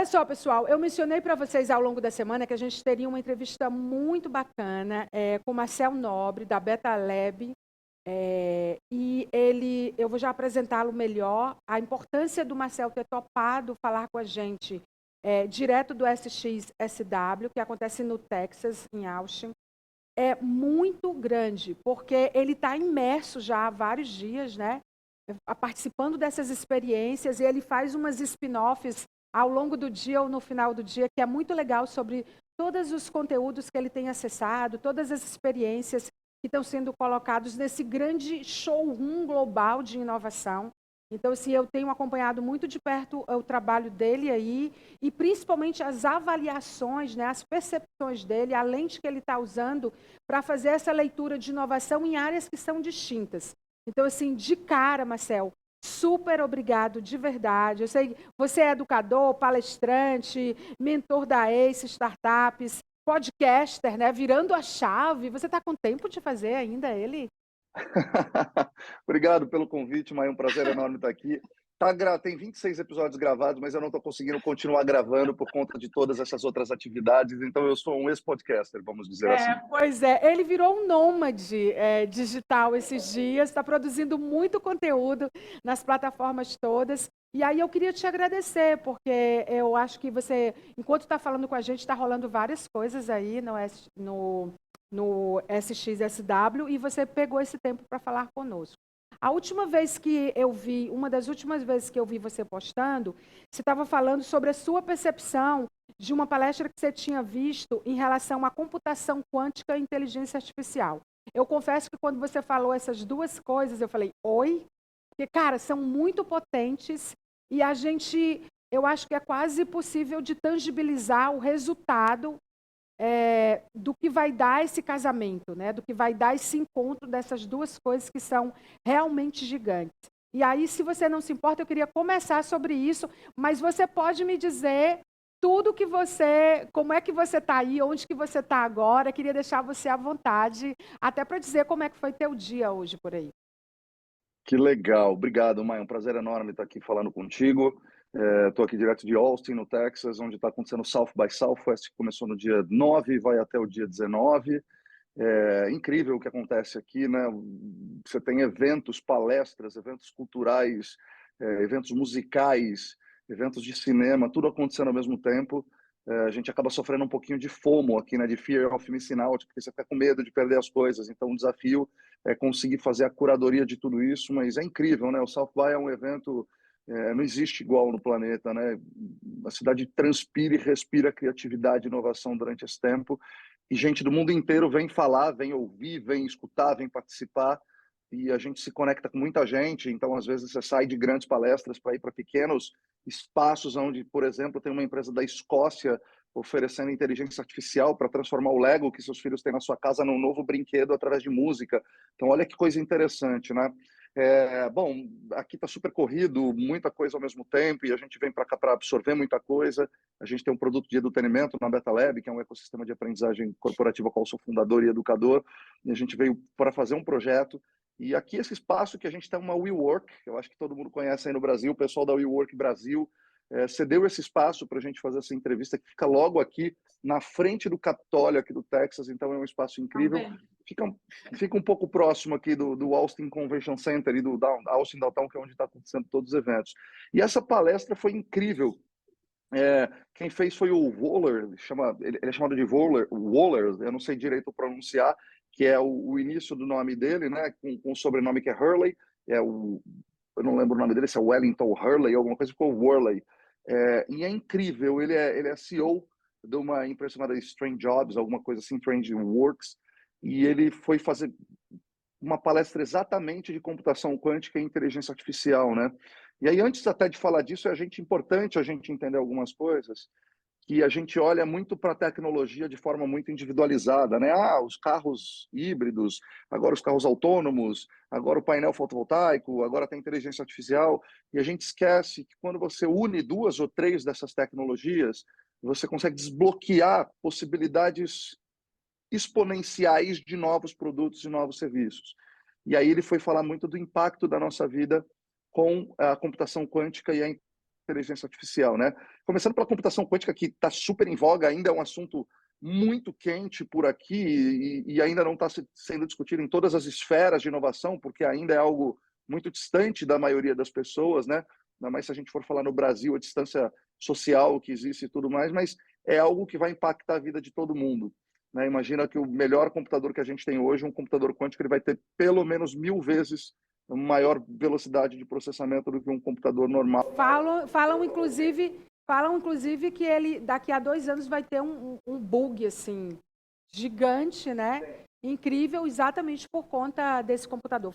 Olha só, pessoal, eu mencionei para vocês ao longo da semana que a gente teria uma entrevista muito bacana com o Marcel Nobre, da Beta Lab, eu vou já apresentá-lo melhor, a importância do Marcel ter topado falar com a gente direto do SXSW, que acontece no Texas, em Austin, é muito grande, porque ele está imerso já há vários dias, né, participando dessas experiências, e ele faz umas spin-offs ao longo do dia ou no final do dia, que é muito legal, sobre todos os conteúdos que ele tem acessado, todas as experiências que estão sendo colocados nesse grande showroom global de inovação. Então, assim, eu tenho acompanhado muito de perto o trabalho dele aí, e principalmente as avaliações, né, as percepções dele, a lente que ele está usando para fazer essa leitura de inovação em áreas que são distintas. Então, assim, de cara, Marcel, super obrigado, de verdade. Eu sei que você é educador, palestrante, mentor da ACE Startups, podcaster, né? Virando a chave. Você está com tempo de fazer ainda ele? Obrigado pelo convite, Maia. É um prazer enorme estar aqui. Tem 26 episódios gravados, mas eu não estou conseguindo continuar gravando por conta de todas essas outras atividades. Então, eu sou um ex-podcaster, vamos dizer assim. Pois é, ele virou um nômade digital esses dias, está produzindo muito conteúdo nas plataformas todas. E aí eu queria te agradecer, porque eu acho que você, enquanto está falando com a gente, está rolando várias coisas aí no SXSW, e você pegou esse tempo para falar conosco. A última vez que eu vi, uma das últimas vezes que eu vi você postando, você estava falando sobre a sua percepção de uma palestra que você tinha visto em relação à computação quântica e inteligência artificial. Eu confesso que quando você falou essas duas coisas, eu falei, oi? Porque, cara, são muito potentes e eu acho que é quase possível de tangibilizar o resultado do que vai dar esse casamento, né? Do que vai dar esse encontro dessas duas coisas que são realmente gigantes. E aí, se você não se importa, eu queria começar sobre isso, mas você pode me dizer tudo que como é que você está aí, onde que você está agora, eu queria deixar você à vontade, até para dizer como é que foi teu dia hoje por aí. Que legal. Obrigado, Maia. É um prazer enorme estar aqui falando contigo. Estou aqui direto de Austin, no Texas, onde está acontecendo o South by Southwest, que começou no dia 9 e vai até o dia 19. É incrível o que acontece aqui, né? Você tem eventos, palestras, eventos culturais, eventos musicais, eventos de cinema, tudo acontecendo ao mesmo tempo. A gente acaba sofrendo um pouquinho de FOMO aqui, né? De Fear of Missing Out, porque você fica com medo de perder as coisas. Então, o desafio é conseguir fazer a curadoria de tudo isso, mas é incrível, né? O South by é um evento, não existe igual no planeta, né? A cidade transpira e respira criatividade e inovação durante esse tempo. E gente do mundo inteiro vem falar, vem ouvir, vem escutar, vem participar, e a gente se conecta com muita gente. Então, às vezes, você sai de grandes palestras para ir para pequenos espaços onde, por exemplo, tem uma empresa da Escócia oferecendo inteligência artificial para transformar o Lego que seus filhos têm na sua casa num novo brinquedo através de música. Então, olha que coisa interessante, né? Bom, aqui está super corrido, muita coisa ao mesmo tempo, e a gente vem para cá para absorver muita coisa. A gente tem um produto de edutainment na Beta Lab, que é um ecossistema de aprendizagem corporativa, qual eu sou fundador e educador, e a gente veio para fazer um projeto. E aqui esse espaço que a gente tem uma WeWork, eu acho que todo mundo conhece aí no Brasil, o pessoal da WeWork Brasil cedeu esse espaço para a gente fazer essa entrevista, que fica logo aqui na frente do Capitólio aqui do Texas, então é um espaço incrível. Fica um pouco próximo aqui do Austin Convention Center e do Austin Downtown, que é onde está acontecendo todos os eventos. E essa palestra foi incrível. Quem fez foi o Waller, ele é chamado de Waller, eu não sei direito pronunciar, que é o início do nome dele, né, com o sobrenome que é Hurley, eu não lembro o nome dele, se é Wellington Hurley, alguma coisa, ficou Worley. E é incrível, ele é CEO de uma empresa chamada Strange Jobs, alguma coisa assim, Strange Works, e ele foi fazer uma palestra exatamente de computação quântica e inteligência artificial, né? E aí, antes até de falar disso, importante a gente entender algumas coisas, que a gente olha muito para a tecnologia de forma muito individualizada, né? Os carros híbridos, agora os carros autônomos, agora o painel fotovoltaico, agora tem inteligência artificial, e a gente esquece que quando você une duas ou três dessas tecnologias, você consegue desbloquear possibilidades exponenciais de novos produtos e novos serviços. E aí ele foi falar muito do impacto da nossa vida com a computação quântica e a inteligência artificial, né? Começando pela computação quântica, que está super em voga, ainda é um assunto muito quente por aqui e ainda não está sendo discutido em todas as esferas de inovação, porque ainda é algo muito distante da maioria das pessoas, né? Ainda mais se a gente for falar no Brasil, a distância social que existe e tudo mais, mas é algo que vai impactar a vida de todo mundo, né? Imagina que o melhor computador que a gente tem hoje, um computador quântico, ele vai ter pelo menos 1000 vezes maior velocidade de processamento do que um computador normal. Falam, inclusive, que ele daqui a 2 anos vai ter um bug assim gigante, né? Incrível, exatamente por conta desse computador.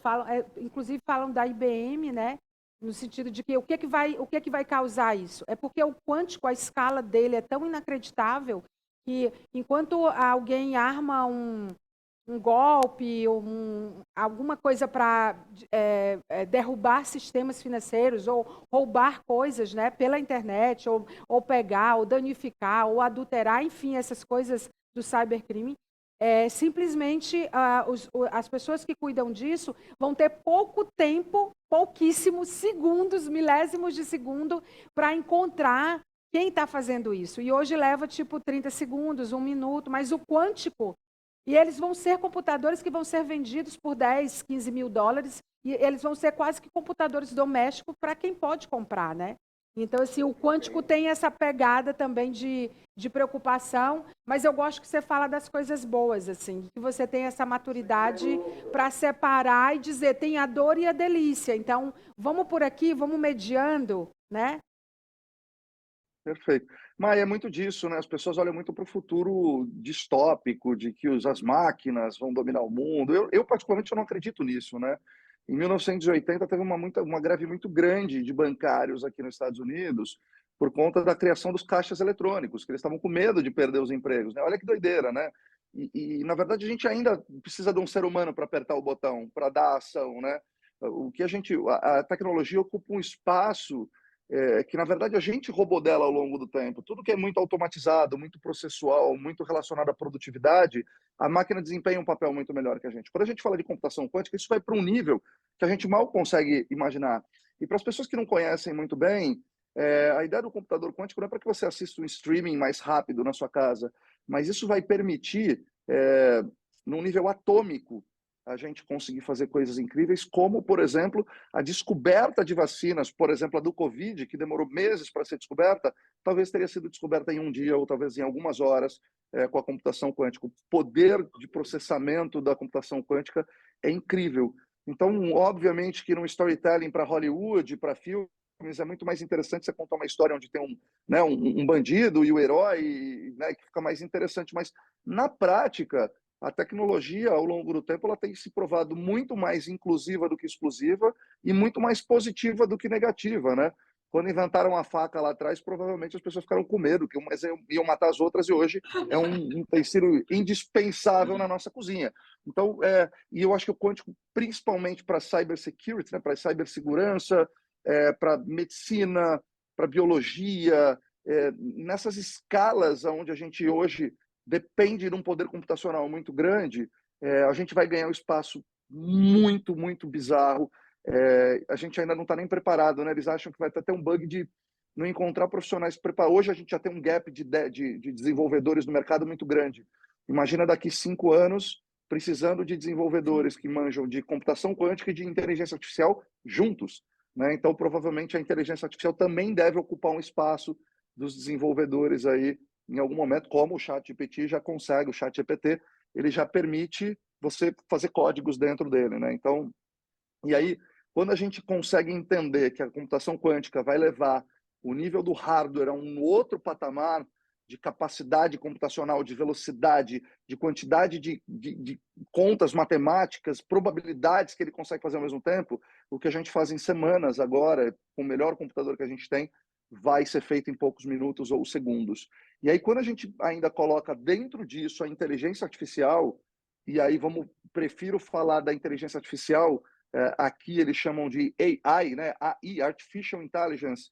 Inclusive falam da IBM, né? No sentido de que o que vai causar isso? É porque o quântico, a escala dele é tão inacreditável que enquanto alguém arma um golpe, alguma coisa para derrubar sistemas financeiros ou roubar coisas, né, pela internet, ou pegar, ou danificar, ou adulterar, enfim, essas coisas do cybercrime. Simplesmente as pessoas que cuidam disso vão ter pouco tempo, pouquíssimos segundos, milésimos de segundo, para encontrar quem está fazendo isso. E hoje leva tipo 30 segundos, 1 minuto, mas o quântico, e eles vão ser computadores que vão ser vendidos por 10, 15 mil dólares, e eles vão ser quase que computadores domésticos para quem pode comprar, né? Então, assim, o quântico tem essa pegada também de preocupação, mas eu gosto que você fala das coisas boas, assim, que você tem essa maturidade para separar e dizer, tem a dor e a delícia. Então, vamos por aqui, vamos mediando, né? Perfeito. Mas é muito disso, né? As pessoas olham muito para o futuro distópico, de que as máquinas vão dominar o mundo. Particularmente, eu não acredito nisso, né? Em 1980, teve uma greve muito grande de bancários aqui nos Estados Unidos por conta da criação dos caixas eletrônicos, que eles estavam com medo de perder os empregos, né? Olha que doideira, né? Na verdade, a gente ainda precisa de um ser humano para apertar o botão, para dar a ação, né? A tecnologia ocupa um espaço que na verdade a gente roubou dela ao longo do tempo. Tudo que é muito automatizado, muito processual, muito relacionado à produtividade, a máquina desempenha um papel muito melhor que a gente. Quando a gente fala de computação quântica, isso vai para um nível que a gente mal consegue imaginar. E para as pessoas que não conhecem muito bem, a ideia do computador quântico não é para que você assista um streaming mais rápido na sua casa, mas isso vai permitir, num nível atômico, a gente conseguir fazer coisas incríveis, como, por exemplo, a descoberta de vacinas, por exemplo, a do Covid, que demorou meses para ser descoberta, talvez teria sido descoberta em um dia ou talvez em algumas horas com a computação quântica. O poder de processamento da computação quântica é incrível. Então, obviamente que no storytelling para Hollywood, para filmes, é muito mais interessante você contar uma história onde tem um bandido e o herói, né, que fica mais interessante. Mas, na prática, a tecnologia, ao longo do tempo, ela tem se provado muito mais inclusiva do que exclusiva e muito mais positiva do que negativa, né? Quando inventaram a faca lá atrás, provavelmente as pessoas ficaram com medo, que umas iam matar as outras, e hoje é um utensílio indispensável na nossa cozinha. Então, e eu acho que o quântico, principalmente para cybersecurity, né, para cibersegurança, para medicina, para biologia, nessas escalas onde a gente hoje depende de um poder computacional muito grande, a gente vai ganhar um espaço muito, muito bizarro. A gente ainda não está nem preparado, né? Eles acham que vai ter um bug de não encontrar profissionais preparados. Hoje a gente já tem um gap de desenvolvedores no mercado muito grande. Imagina daqui 5 anos precisando de desenvolvedores que manjam de computação quântica e de inteligência artificial juntos, né? Então, provavelmente, a inteligência artificial também deve ocupar um espaço dos desenvolvedores aí em algum momento, como o ChatGPT já consegue, o ChatGPT, ele já permite você fazer códigos dentro dele, né? Então, e aí, quando a gente consegue entender que a computação quântica vai levar o nível do hardware a um outro patamar de capacidade computacional, de velocidade, de quantidade de contas matemáticas, probabilidades que ele consegue fazer ao mesmo tempo, o que a gente faz em semanas agora, com o melhor computador que a gente tem, vai ser feito em poucos minutos ou segundos. E aí, quando a gente ainda coloca dentro disso a inteligência artificial, e aí prefiro falar da inteligência artificial, aqui eles chamam de AI, né? AI, Artificial Intelligence.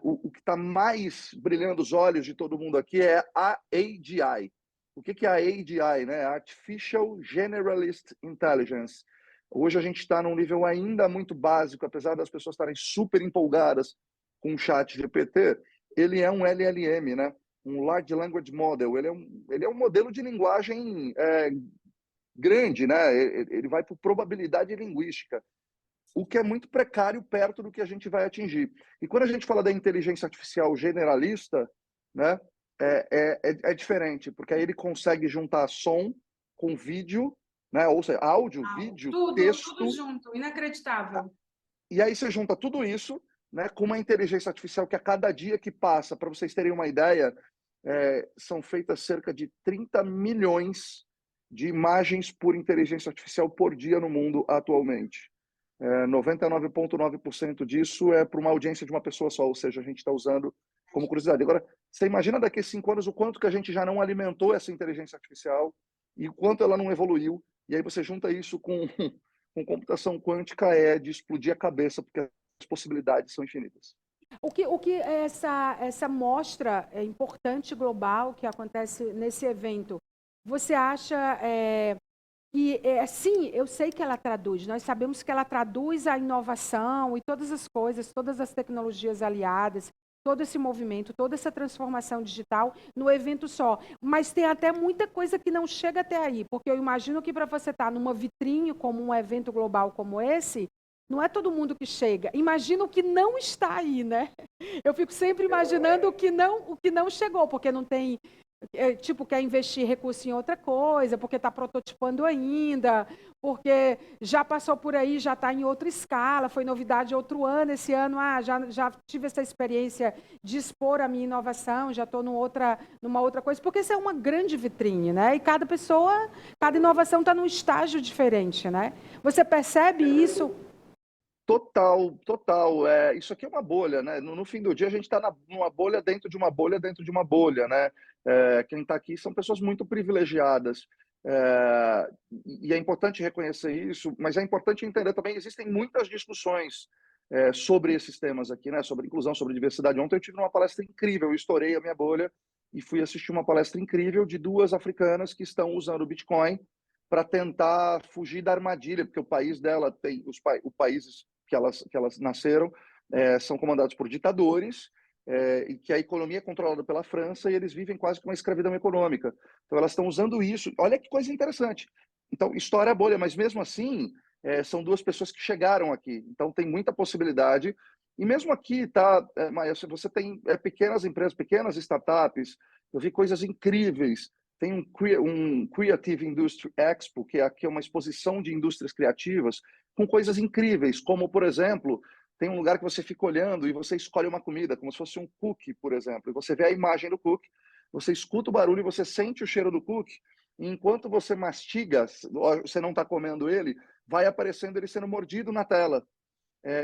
O que está mais brilhando os olhos de todo mundo aqui é a AGI. O que é a AGI, né? Artificial Generalist Intelligence. Hoje a gente está num nível ainda muito básico, apesar das pessoas estarem super empolgadas com o chat GPT, ele é um LLM, né? Um Large Language Model. Ele é um modelo de linguagem grande, né? Ele vai por probabilidade linguística, o que é muito precário perto do que a gente vai atingir. E quando a gente fala da inteligência artificial generalista, né, é diferente, porque aí ele consegue juntar som com vídeo, né, ou seja, áudio, vídeo, Tudo texto, junto, inacreditável. e aí você junta tudo isso, né, com uma inteligência artificial que a cada dia que passa, para vocês terem uma ideia, são feitas cerca de 30 milhões de imagens por inteligência artificial por dia no mundo atualmente. 99,9% disso é para uma audiência de uma pessoa só, ou seja, a gente está usando como curiosidade. Agora, você imagina daqui a 5 anos o quanto que a gente já não alimentou essa inteligência artificial e o quanto ela não evoluiu, e aí você junta isso com computação quântica, é de explodir a cabeça, porque as possibilidades são infinitas. O que é essa mostra importante global que acontece nesse evento, você acha que, sim, eu sei que ela traduz, nós sabemos que ela traduz a inovação e todas as coisas, todas as tecnologias aliadas, todo esse movimento, toda essa transformação digital no evento só. Mas tem até muita coisa que não chega até aí, porque eu imagino que para você estar numa vitrine como um evento global como esse, não é todo mundo que chega. Imagina o que não está aí, né? Eu fico sempre imaginando o que não chegou, porque não tem, tipo, quer investir recurso em outra coisa, porque está prototipando ainda, porque já passou por aí, já está em outra escala, foi novidade outro ano, esse ano, já tive essa experiência de expor a minha inovação, já estou numa outra coisa, porque isso é uma grande vitrine, né? E cada pessoa, cada inovação está num estágio diferente, né? Você percebe isso? Total, total. Isso aqui é uma bolha, né? No fim do dia, a gente está numa bolha dentro de uma bolha dentro de uma bolha, né? Quem está aqui são pessoas muito privilegiadas. E é importante reconhecer isso, mas é importante entender também, existem muitas discussões sobre esses temas aqui, né? Sobre inclusão, sobre diversidade. Ontem eu tive uma palestra incrível, eu estourei a minha bolha e fui assistir uma palestra incrível de duas africanas que estão usando o Bitcoin para tentar fugir da armadilha, porque o país dela tem, os países que elas nasceram são comandados por ditadores, e que a economia é controlada pela França e eles vivem quase com uma escravidão econômica. Então elas estão usando isso. Olha que coisa interessante. Então, história é bolha, mas mesmo assim, são duas pessoas que chegaram aqui. Então tem muita possibilidade. E mesmo aqui, tá, Maia, você tem pequenas empresas, pequenas startups, eu vi coisas incríveis. Tem um Creative Industry Expo, que aqui é uma exposição de indústrias criativas, com coisas incríveis, como, por exemplo, tem um lugar que você fica olhando e você escolhe uma comida, como se fosse um cookie, por exemplo, e você vê a imagem do cookie, você escuta o barulho e você sente o cheiro do cookie, e enquanto você mastiga, você não está comendo ele, vai aparecendo ele sendo mordido na tela.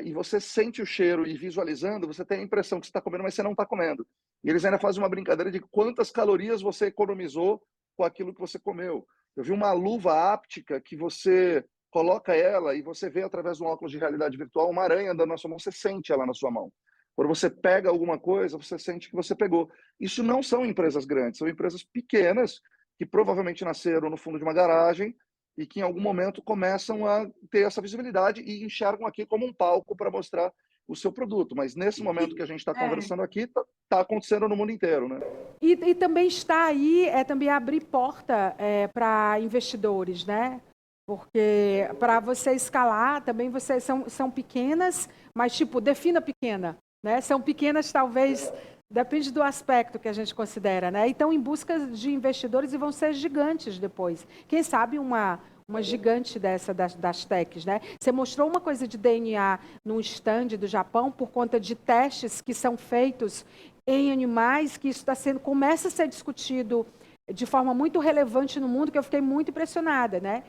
E você sente o cheiro e visualizando, você tem a impressão que você está comendo, mas você não está comendo. E eles ainda fazem uma brincadeira de quantas calorias você economizou com aquilo que você comeu. Eu vi uma luva áptica que você coloca ela e você vê através de um óculos de realidade virtual uma aranha andando na sua mão, você sente ela na sua mão. Quando você pega alguma coisa, você sente que você pegou. Isso não são empresas grandes, são empresas pequenas que provavelmente nasceram no fundo de uma garagem e que em algum momento começam a ter essa visibilidade e enxergam aqui como um palco para mostrar o seu produto. Mas nesse momento que a gente está É. conversando aqui, está acontecendo no mundo inteiro, né? E também está aí, também abrir porta para investidores, né? Porque para você escalar, também vocês são pequenas, mas tipo, defina pequena, né? São pequenas, talvez, depende do aspecto que a gente considera, né? E estão em busca de investidores e vão ser gigantes depois. Quem sabe uma gigante dessa das techs, né? Você mostrou uma coisa de DNA num stand do Japão por conta de testes que são feitos em animais, que isso começa a ser discutido de forma muito relevante no mundo, que eu fiquei muito impressionada, né?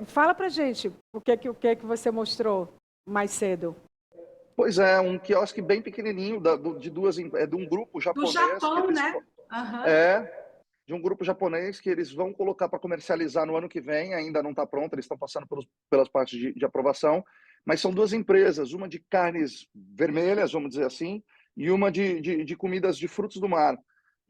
Fala pra gente o que você mostrou mais cedo. Pois é, um quiosque bem pequenininho de um grupo Do japonês que Japão, eles né? Aham. é de um grupo japonês que eles vão colocar para comercializar no ano que vem, ainda não está pronto, eles estão passando pelas partes de aprovação, mas são duas empresas, uma de carnes vermelhas, vamos dizer assim, e uma de comidas de frutos do mar.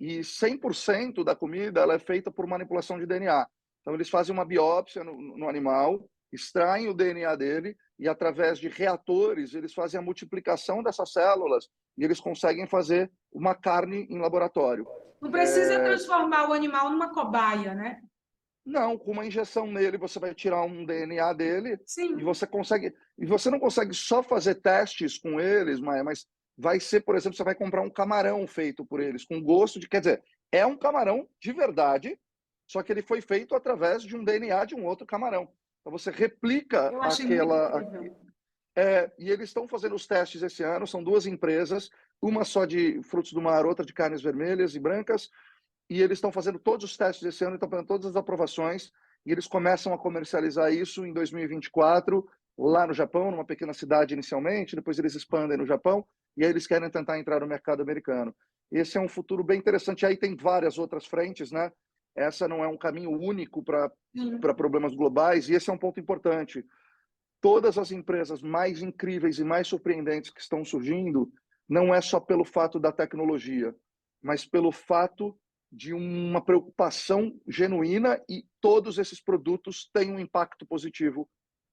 E 100% da comida ela é feita por manipulação de DNA. Então, eles fazem uma biópsia no animal, extraem o DNA dele e, através de reatores, eles fazem a multiplicação dessas células e eles conseguem fazer uma carne em laboratório. Não precisa transformar o animal numa cobaia, né? Não, com uma injeção nele, você vai tirar um DNA dele Sim. e você consegue. E você não consegue só fazer testes com eles, mas vai ser, por exemplo, você vai comprar um camarão feito por eles, com gosto de. Quer dizer, é um camarão de verdade, só que ele foi feito através de um DNA de um outro camarão. Então você replica Eu achei muito aquela. incrível. E eles estão fazendo os testes esse ano, são duas empresas, uma só de frutos do mar, outra de carnes vermelhas e brancas, e eles estão fazendo todos os testes esse ano, estão fazendo todas as aprovações, e eles começam a comercializar isso em 2024, lá no Japão, numa pequena cidade inicialmente, depois eles expandem no Japão, e aí eles querem tentar entrar no mercado americano. Esse é um futuro bem interessante. Aí tem várias outras frentes, né? Essa não é um caminho único para problemas globais, e esse é um ponto importante. Todas as empresas mais incríveis e mais surpreendentes que estão surgindo não é só pelo fato da tecnologia, mas pelo fato de uma preocupação genuína, e todos esses produtos têm um impacto positivo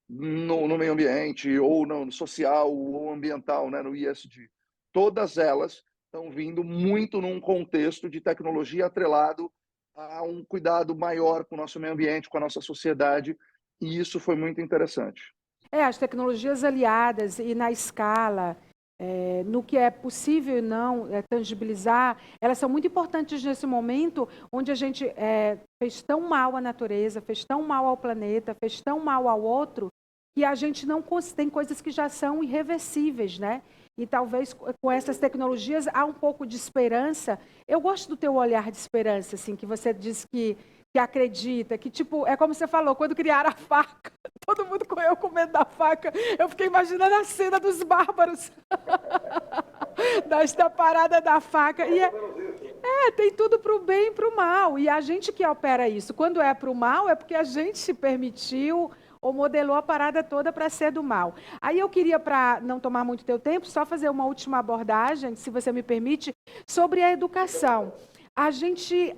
no meio ambiente, ou no social, ou ambiental, né, no ESG. Todas elas estão vindo muito num contexto de tecnologia atrelado a um cuidado maior com o nosso meio ambiente, com a nossa sociedade, e isso foi muito interessante. As tecnologias aliadas e na escala, no que é possível e não tangibilizar, elas são muito importantes nesse momento onde a gente fez tão mal à natureza, fez tão mal ao planeta, fez tão mal ao outro, que a gente não tem coisas que já são irreversíveis, né? E talvez com essas tecnologias há um pouco de esperança. Eu gosto do teu olhar de esperança, assim, que você diz que acredita, que tipo, é como você falou, quando criaram a faca, todo mundo correu com medo da faca. Eu fiquei imaginando a cena dos bárbaros, da parada da faca. E tem tudo para o bem e para o mal. E a gente que opera isso. Quando é para o mal, é porque a gente se permitiu ou modelou a parada toda para ser do mal. Aí eu queria, para não tomar muito teu tempo, só fazer uma última abordagem, se você me permite, sobre a educação. A gente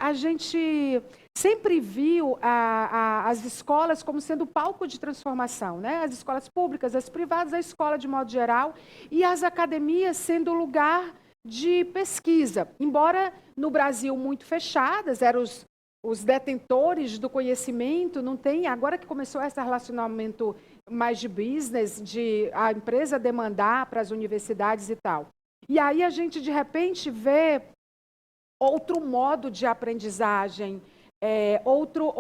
sempre viu as escolas como sendo palco de transformação, né? As escolas públicas, as privadas, a escola de modo geral, e as academias sendo lugar de pesquisa. Embora no Brasil muito fechadas, eram os detentores do conhecimento, não tem, agora que começou esse relacionamento mais de business, de a empresa demandar para as universidades e tal. E aí a gente, de repente, vê outro modo de aprendizagem, outro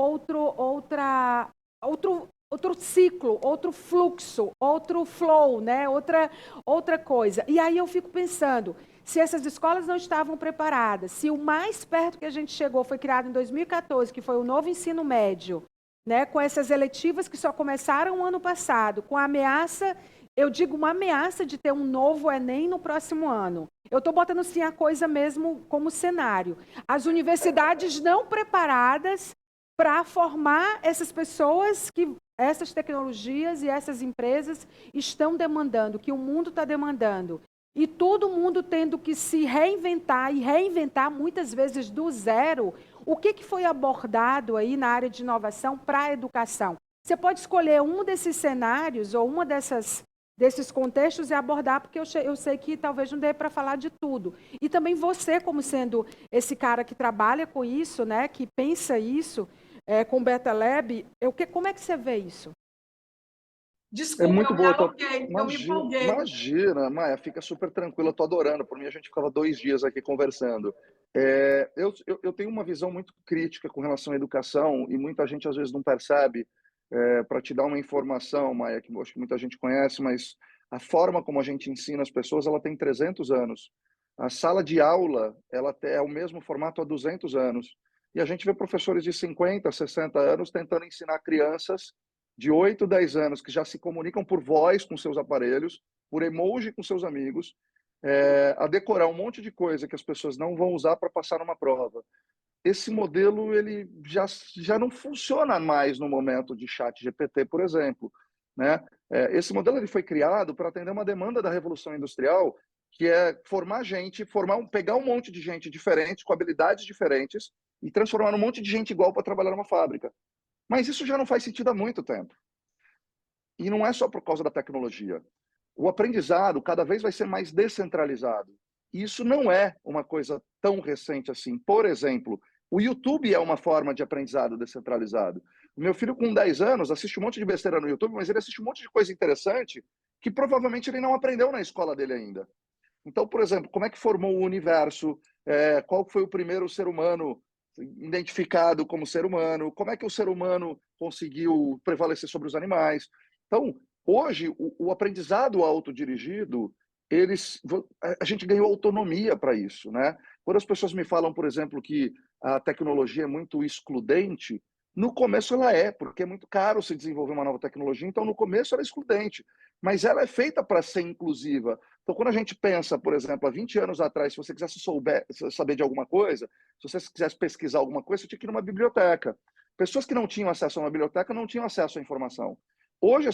ciclo, outro fluxo, outro flow, né? outra coisa. E aí eu fico pensando, se essas escolas não estavam preparadas, se o mais perto que a gente chegou foi criado em 2014, que foi o novo ensino médio, né? Com essas eletivas que só começaram o ano passado, com a ameaça, eu digo uma ameaça de ter um novo Enem no próximo ano. Eu estou botando assim a coisa mesmo como cenário. As universidades não preparadas para formar essas pessoas que essas tecnologias e essas empresas estão demandando, que o mundo está demandando. E todo mundo tendo que se reinventar, e reinventar muitas vezes do zero. O que foi abordado aí na área de inovação para a educação? Você pode escolher um desses cenários ou uma desses contextos e abordar, porque eu sei que talvez não dê para falar de tudo. E também você, como sendo esse cara que trabalha com isso, né, que pensa isso, com o Beta Lab, como é que você vê isso? Desculpa, muito eu me boa. aloquei, eu me empolguei. Imagina, Maia, fica super tranquila, eu tô adorando. Por mim, a gente ficava 2 dias aqui conversando. Eu tenho uma visão muito crítica com relação à educação, e muita gente às vezes não percebe. Para te dar uma informação, Maia, que eu acho que muita gente conhece, mas a forma como a gente ensina as pessoas, ela tem 300 anos. A sala de aula, ela é o mesmo formato há 200 anos. E a gente vê professores de 50, 60 anos tentando ensinar crianças de 8, 10 anos, que já se comunicam por voz com seus aparelhos, por emoji com seus amigos, a decorar um monte de coisa que as pessoas não vão usar para passar numa prova. Esse modelo ele já não funciona mais no momento de chat GPT, por exemplo, né? Esse modelo ele foi criado para atender uma demanda da Revolução Industrial, que é formar gente, pegar um monte de gente diferente, com habilidades diferentes, e transformar um monte de gente igual para trabalhar numa fábrica. Mas isso já não faz sentido há muito tempo. E não é só por causa da tecnologia. O aprendizado cada vez vai ser mais descentralizado. isso não é uma coisa tão recente assim. Por exemplo, o YouTube é uma forma de aprendizado descentralizado. O meu filho, com 10 anos, assiste um monte de besteira no YouTube, mas ele assiste um monte de coisa interessante que provavelmente ele não aprendeu na escola dele ainda. Então, por exemplo, como é que formou o universo? Qual foi o primeiro ser humano identificado como ser humano? Como é que o ser humano conseguiu prevalecer sobre os animais? Então, hoje, o aprendizado autodirigido, a gente ganhou autonomia para isso, né? Quando as pessoas me falam, por exemplo, que a tecnologia é muito excludente, no começo ela é, porque é muito caro se desenvolver uma nova tecnologia, então no começo ela é excludente, mas ela é feita para ser inclusiva. Então, quando a gente pensa, por exemplo, há 20 anos atrás, se você quisesse saber de alguma coisa, se você quisesse pesquisar alguma coisa, você tinha que ir numa biblioteca. Pessoas que não tinham acesso a uma biblioteca não tinham acesso à informação. Hoje,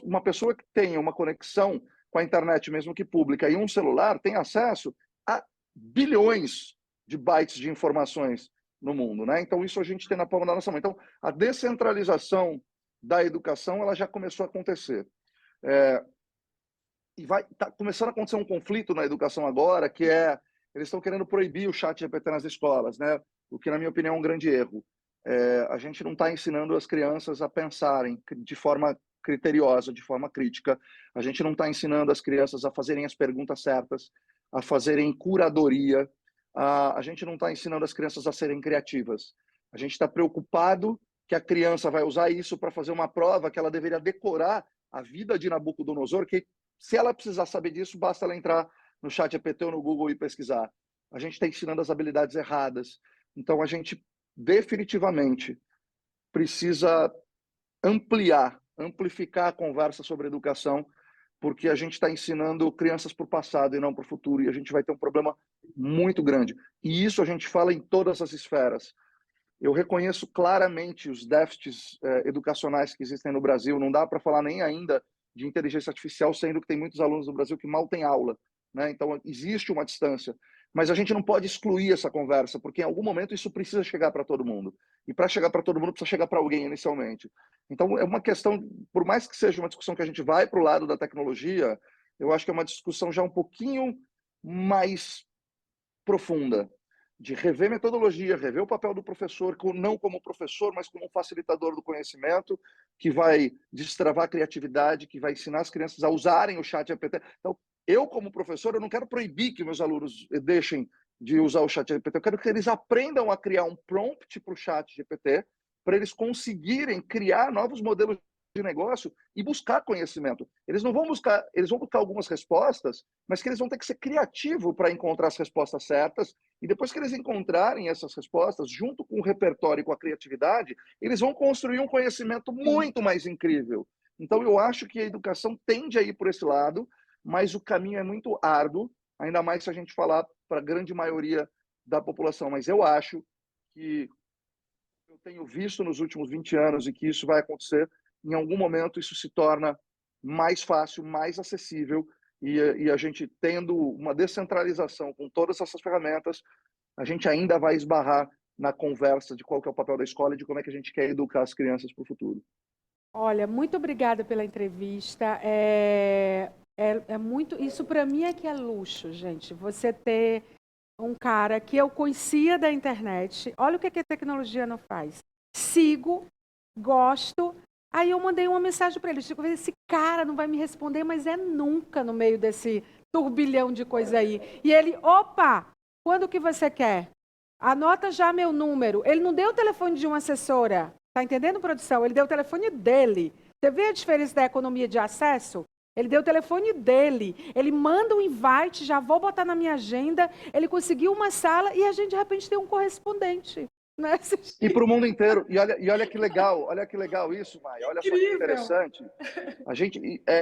uma pessoa que tem uma conexão com a internet, mesmo que pública, e um celular, tem acesso a bilhões de bytes de informações no mundo, né? Então, isso a gente tem na palma da nossa mão. Então, a descentralização da educação, ela já começou a acontecer. E tá começando a acontecer um conflito na educação agora, que é eles estão querendo proibir o chat GPT nas escolas, né? O que, na minha opinião, é um grande erro. A gente não está ensinando as crianças a pensarem de forma criteriosa, de forma crítica. A gente não está ensinando as crianças a fazerem as perguntas certas, a fazerem curadoria. A gente não está ensinando as crianças a serem criativas. A gente está preocupado que a criança vai usar isso para fazer uma prova que ela deveria decorar a vida de Nabucodonosor, que se ela precisar saber disso, basta ela entrar no chat GPT ou no Google e pesquisar. A gente está ensinando as habilidades erradas. Então, a gente definitivamente precisa amplificar a conversa sobre educação, porque a gente está ensinando crianças para o passado e não para o futuro, e a gente vai ter um problema muito grande. E isso a gente fala em todas as esferas. Eu reconheço claramente os déficits educacionais que existem no Brasil. Não dá para falar nem ainda de inteligência artificial, sendo que tem muitos alunos no Brasil que mal têm aula, né? Então, existe uma distância. Mas a gente não pode excluir essa conversa, porque em algum momento isso precisa chegar para todo mundo. E para chegar para todo mundo, precisa chegar para alguém inicialmente. Então, é uma questão, por mais que seja uma discussão que a gente vai para o lado da tecnologia, eu acho que é uma discussão já um pouquinho mais profunda, de rever metodologia, rever o papel do professor, não como professor, mas como um facilitador do conhecimento, que vai destravar a criatividade, que vai ensinar as crianças a usarem o chat GPT. Então, eu, como professor, eu não quero proibir que meus alunos deixem de usar o chat GPT, eu quero que eles aprendam a criar um prompt para o chat GPT, para eles conseguirem criar novos modelos de negócio e buscar conhecimento. Eles vão buscar algumas respostas, mas que eles vão ter que ser criativos para encontrar as respostas certas, e depois que eles encontrarem essas respostas, junto com o repertório e com a criatividade, eles vão construir um conhecimento muito mais incrível. Então, eu acho que a educação tende a ir por esse lado, mas o caminho é muito árduo, ainda mais se a gente falar para a grande maioria da população. Mas eu acho que eu tenho visto nos últimos 20 anos e que isso vai acontecer, em algum momento isso se torna mais fácil, mais acessível, e a gente tendo uma descentralização com todas essas ferramentas, a gente ainda vai esbarrar na conversa de qual que é o papel da escola e de como é que a gente quer educar as crianças para o futuro. Olha, muito obrigada pela entrevista. Muito, isso para mim é que é luxo, gente. Você ter um cara que eu conhecia da internet. Olha o que a tecnologia não faz. Sigo, gosto. Aí eu mandei uma mensagem para ele. Tipo, esse cara não vai me responder, mas é nunca no meio desse turbilhão de coisa aí. E ele, opa, quando que você quer? Anota já meu número. Ele não deu o telefone de uma assessora. Tá entendendo, produção? Ele deu o telefone dele. Você vê a diferença da economia de acesso? Ele deu o telefone dele. Ele manda um invite, já vou botar na minha agenda. Ele conseguiu uma sala e a gente, de repente, tem um correspondente. Né? E para o mundo inteiro. E olha que legal isso, Maia. Olha só que interessante.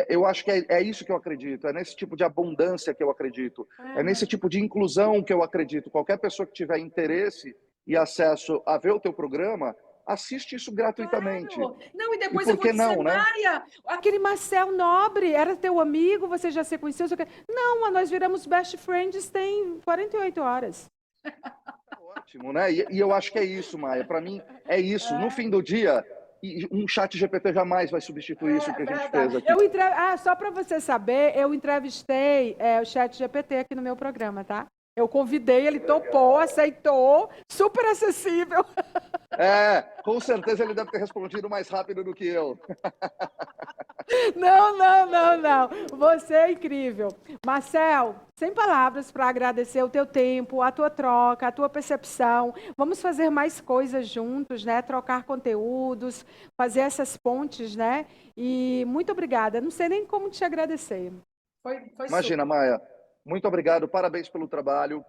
Eu acho que é isso que eu acredito. É nesse tipo de abundância que eu acredito. É nesse tipo de inclusão que eu acredito. Qualquer pessoa que tiver interesse e acesso a ver o teu programa, assiste isso gratuitamente. Claro. Não, e depois e eu vou dizer, não, né? Maia, aquele Marcel Nobre era teu amigo, você já se conheceu? Não, nós viramos best friends tem 48 horas. Ótimo, né? E eu acho que é isso, Maia. Para mim, é isso. No fim do dia, e um chat GPT jamais vai substituir isso que a gente fez aqui. Só para você saber, eu entrevistei o chat GPT aqui no meu programa, tá? Eu convidei, ele topou, aceitou, super acessível. Com certeza ele deve ter respondido mais rápido do que eu. Não. Você é incrível. Marcel, sem palavras para agradecer o teu tempo, a tua troca, a tua percepção. Vamos fazer mais coisas juntos, né? Trocar conteúdos, fazer essas pontes, né? E muito obrigada. Não sei nem como te agradecer. Imagina, Maia. Muito obrigado, parabéns pelo trabalho.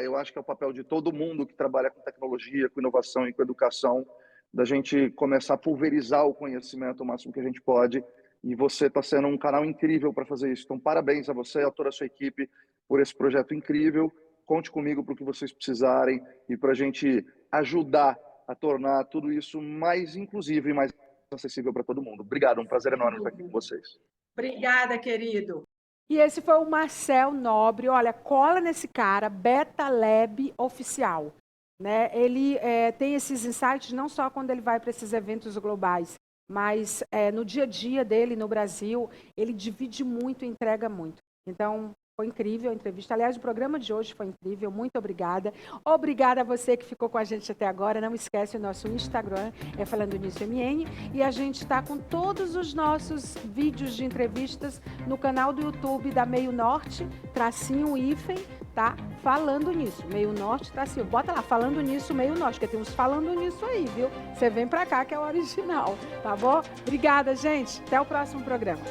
Eu acho que é o papel de todo mundo que trabalha com tecnologia, com inovação e com educação, da gente começar a pulverizar o conhecimento o máximo que a gente pode. E você está sendo um canal incrível para fazer isso. Então, parabéns a você e a toda a sua equipe por esse projeto incrível. Conte comigo para o que vocês precisarem e para a gente ajudar a tornar tudo isso mais inclusivo e mais acessível para todo mundo. Obrigado, um prazer enorme estar aqui com vocês. Obrigada, querido. E esse foi o Marcel Nobre. Olha, cola nesse cara, Beta Lab Oficial. Né? Ele tem esses insights não só quando ele vai para esses eventos globais, mas no dia a dia dele no Brasil, ele divide muito e entrega muito. Então, foi incrível a entrevista. Aliás, o programa de hoje foi incrível. Muito obrigada. Obrigada a você que ficou com a gente até agora. Não esquece, o nosso Instagram é Falando Nisso MN. E a gente está com todos os nossos vídeos de entrevistas no canal do YouTube da Meio Norte, _hífen, tá? Falando Nisso. Meio Norte, _. Bota lá, Falando Nisso, Meio Norte, porque tem uns Falando Nisso aí, viu? Você vem pra cá que é o original, tá bom? Obrigada, gente. Até o próximo programa.